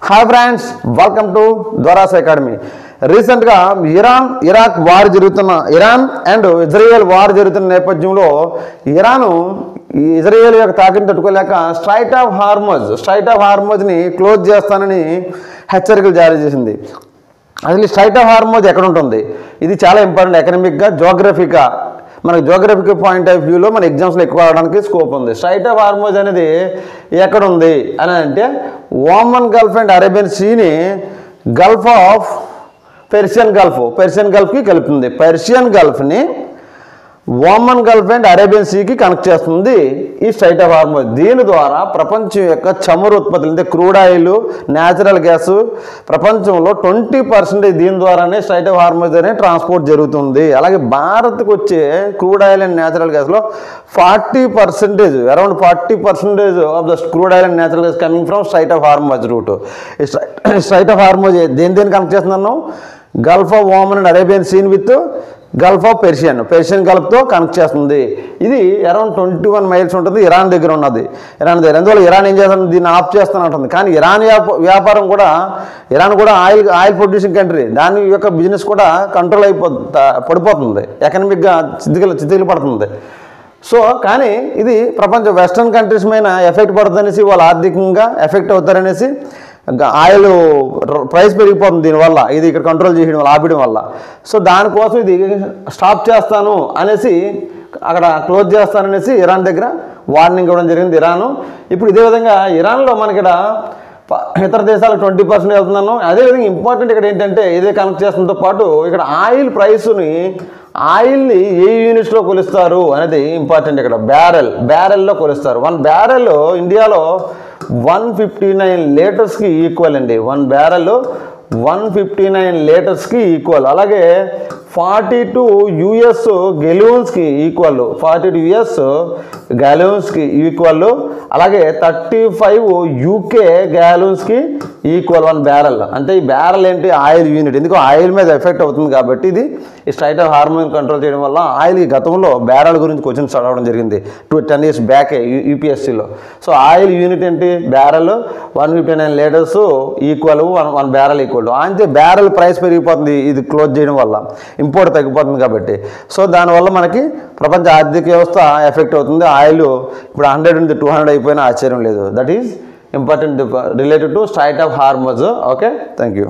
Hi friends, welcome to Dwaras academy. రీసెంట్గా Iraq war జరుగుతున్న Iran and Israel war జరుగుతున్న నేపథ్యంలో ఇరాను ఇజ్రాయెల్ యొక్క తాకిడిని తట్టుకోలేక స్ట్రైట్ ఆఫ్ హార్మోజ్ని క్లోజ్ చేస్తానని హెచ్చరికలు జారీ చేసింది. అసలు స్ట్రైట్ ఆఫ్ హార్మోజ్ ఎక్కడ ఉంటుంది? ఇది చాలా ఇంపార్టెంట్ ఎకనామిక్గా, జోగ్రఫీగా. మనకు జోగ్రఫికల్ పాయింట్ ఆఫ్ వ్యూలో మన ఎగ్జామ్స్లో ఎక్కువ అవడానికి స్కోప్ ఉంది. స్ట్రైట్ ఆఫ్ హార్మోజ్ అనేది ఎక్కడ ఉంది అని అంటే ఓమన్ గల్ఫ్ అండ్ అరేబియన్ సీని గల్ఫ్ ఆఫ్ పెర్షియన్ గల్ఫ్కి కలుపుతుంది. పెర్షియన్ గల్ఫ్ని ఓమన్ గల్ఫ్ అండ్ అరేబియన్ సీకి కనెక్ట్ చేస్తుంది ఈ స్ట్రైట్ ఆఫ్ హార్మోజ్. దీని ద్వారా ప్రపంచం యొక్క చమురు ఉత్పత్తులు అంటే క్రూడ్ ఆయిల్, న్యాచురల్ గ్యాస్ ప్రపంచంలో 20% దీని ద్వారానే స్ట్రైట్ ఆఫ్ హార్మోజ్ అనే ట్రాన్స్పోర్ట్ జరుగుతుంది. అలాగే భారత్కు వచ్చే క్రూడ్ ఆయిల్ అండ్ న్యాచురల్ గ్యాస్లో 40%, around 40% of the crude oil and natural gas coming from strait of Hormuz route. Strait of Hormuz దేని కనెక్ట్ చేస్తున్నాను? Gulf of Oman and Arabian sea with gulf of Persian గల్ఫ్తో connect చేస్తుంది. ఇది around 21 miles ఉంటుంది. Iran దగ్గర ఉన్నది. అందువల్ల Iran ఏం చేస్తుంది? దీన్ని ఆఫ్ చేస్తానంటుంది. కానీ ఇరాన్ వ్యాపారం కూడా ఆయిల్ ప్రొడ్యూసింగ్ కంట్రీ. దాని యొక్క బిజినెస్ కూడా కంట్రోల్ పడిపోతుంది, ఎకనామిక్గా చితికిలు పడుతుంది. సో కానీ ఇది ప్రపంచ వెస్ట్రన్ కంట్రీస్ మీద ఎఫెక్ట్ పడుతుందనేసి, వాళ్ళు ఆర్థికంగా ఎఫెక్ట్ అవుతారనేసి ఆయిల్ ప్రైస్ పెరిగిపోతుంది దీనివల్ల. ఇది ఇక్కడ కంట్రోల్ చేయడం వల్ల, ఆపడం వల్ల. సో దానికోసం ఇది స్టాప్ చేస్తాను అనేసి, అక్కడ క్లోజ్ చేస్తాననేసి ఇరాన్ దగ్గర వార్నింగ్ ఇవ్వడం జరిగింది ఇరాను. ఇప్పుడు ఇదే విధంగా ఇరాన్లో మనకి ఇక్కడ ఇతర దేశాలకు 20% వెళ్తున్నాను. అదేవిధంగా ఇంపార్టెంట్ ఇక్కడ ఏంటంటే, ఇదే కనెక్ట్ చేసడంతో పాటు ఇక్కడ ఆయిల్ని ఏ యూనిట్స్లో కొలుస్తారు అనేది ఇంపార్టెంట్. ఇక్కడ బ్యారెల్లో కొలుస్తారు. 1 బ్యారెల్ ఇండియాలో 159 లీటర్స్కి ఈక్వల్ అండి. 1 బ్యారెల్ 159 లీటర్స్కి ఈక్వల్. అలాగే 42 US గెలూన్స్కి ఈక్వల్, 42 US గ్యాలూన్స్కి ఈక్వల్. అలాగే 35 UK గ్యాలూన్స్కి ఈక్వల్ 1 బ్యారెల్. అంటే ఈ బ్యారెల్ ఏంటి? Oil unit. ఎందుకు? ఆయిల్ మీద ఎఫెక్ట్ అవుతుంది కాబట్టి ఇది ఈ స్ట్రైట్ ఆఫ్ హార్మోన్ కంట్రోల్ చేయడం వల్ల ఆయిల్ గతంలో బ్యారెల్ గురించి క్వశ్చన్స్ చదవడం జరిగింది 10 years బ్యాక్ యూపీఎస్సీలో. సో ఆయిల్ యూనిట్ ఏంటి? Barrel 159 litres equal 1 barrel equal. అంటే బ్యారెల్ ప్రైస్ పెరిగిపోతుంది ఇది క్లోజ్ చేయడం వల్ల, ఇంపోర్ట్ తగ్గిపోతుంది కాబట్టి. సో దానివల్ల మనకి ప్రపంచ ఆర్థిక వ్యవస్థ ఎఫెక్ట్ అవుతుంది. ఆయిల్ ఇప్పుడు 100 నుంచి 200 అయిపోయినా ఆశ్చర్యం లేదు. That is important related to straight of Hormuz. Okay, thank you.